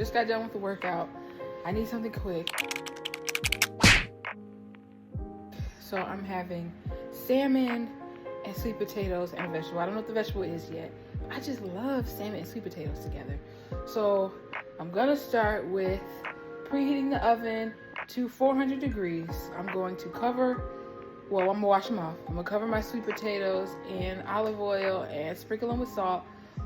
Just got done with the workout. I need something quick. So I'm having salmon and sweet potatoes and a vegetable. I don't know what the vegetable is yet. I just love salmon and sweet potatoes together. So I'm gonna start with preheating the oven to 400 degrees. I'm going to cover, well, I'm gonna wash them off. I'm gonna cover my sweet potatoes in olive oil and sprinkle them with salt,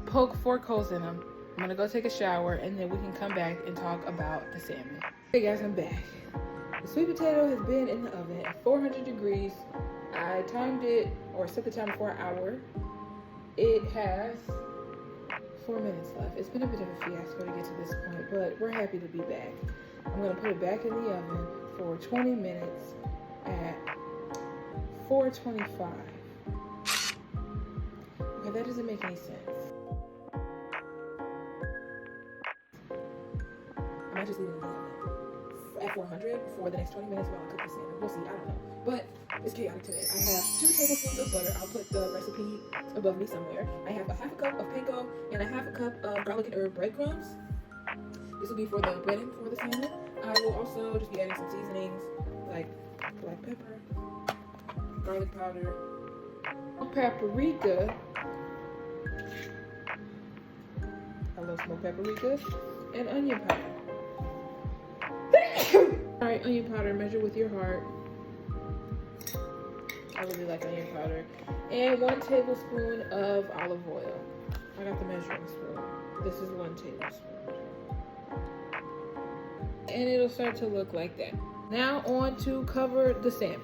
poke 4 holes in them. I'm gonna go take a shower and then we can come back and talk about the salmon. Hey guys, I'm back. The sweet potato has been in the oven at 400 degrees. I timed it, or set the timer for an hour. It has 4 minutes left. It's been a bit of a fiasco to get to this point, but we're happy to be back. I'm gonna put it back in the oven for 20 minutes at 425. Okay, that doesn't make any sense. I might just leave it in the oven at 400 for the next 20 minutes while I cook the salmon. We'll see, I don't know. But it's chaotic today. I have 2 tablespoons of butter. I'll put the recipe above me somewhere. I have a 1/2 cup of panko and a 1/2 cup of garlic and herb breadcrumbs. This will be for the breading for the salmon. I will also just be adding some seasonings like black pepper, garlic powder, paprika. I love smoked paprika, and onion powder. Alright, onion powder, measure with your heart. I really like onion powder. And 1 tablespoon of olive oil. I got the measuring spoon. This is 1 tablespoon. And it'll start to look like that. Now on to cover the salmon.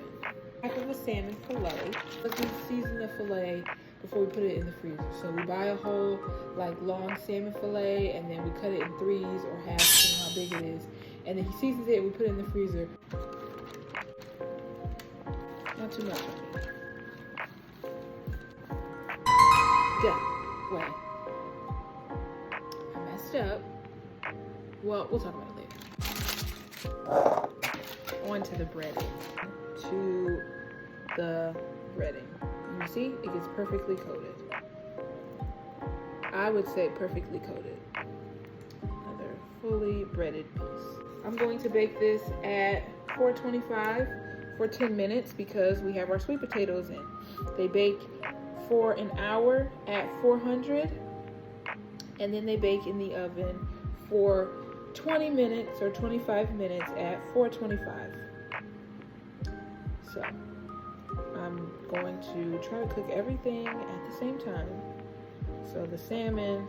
Half of a salmon fillet. Let's season the fillet before we put it in the freezer. So we buy a whole long salmon fillet and then we cut it in 3s or halves, depending on how big it is. And then he seasons it and we put it in the freezer. Not too much. Done. Wait. I messed up. Well, we'll talk about it later. On to the breading. To the breading. You see, it gets perfectly coated. I would say perfectly coated. Another fully breaded piece. I'm going to bake this at 425 for 10 minutes because we have our sweet potatoes in. They bake for an hour at 400 and then they bake in the oven for 20 minutes or 25 minutes at 425. So I'm going to try to cook everything at the same time. So the salmon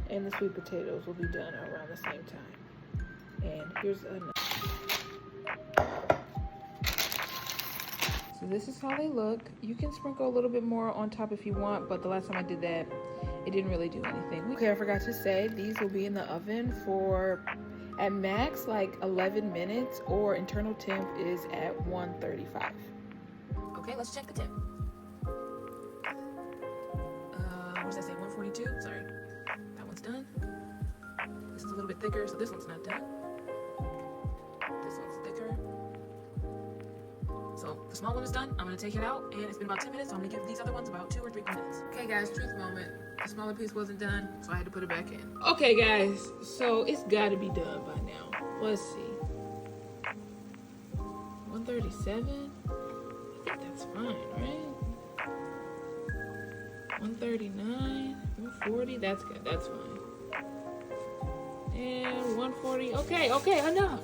and the sweet potatoes will be done around the same time. And here's another. So this is how they look. You can sprinkle a little bit more on top if you want, but the last time I did that, it didn't really do anything. Okay, I forgot to say, these will be in the oven for at max 11 minutes, or internal temp is at 135. Okay, let's check the temp. What does that say, 142? Sorry. That one's done. This is a little bit thicker, so this one's not done. This one's thicker. So the small one is done. I'm gonna take it out, and it's been about 10 minutes, so I'm gonna give these other ones about 2 or 3 minutes. Okay guys, truth moment. The smaller piece wasn't done, so I had to put it back in. Okay guys, so it's gotta be done by now. Let's see. 137? I think that's fine, right? 139, 140, that's good, that's fine. And 140, okay, enough.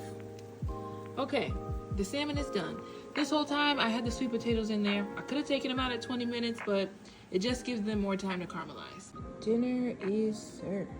Okay, the salmon is done. This whole time I had the sweet potatoes in there. I could have taken them out at 20 minutes, but it just gives them more time to caramelize. Dinner is served.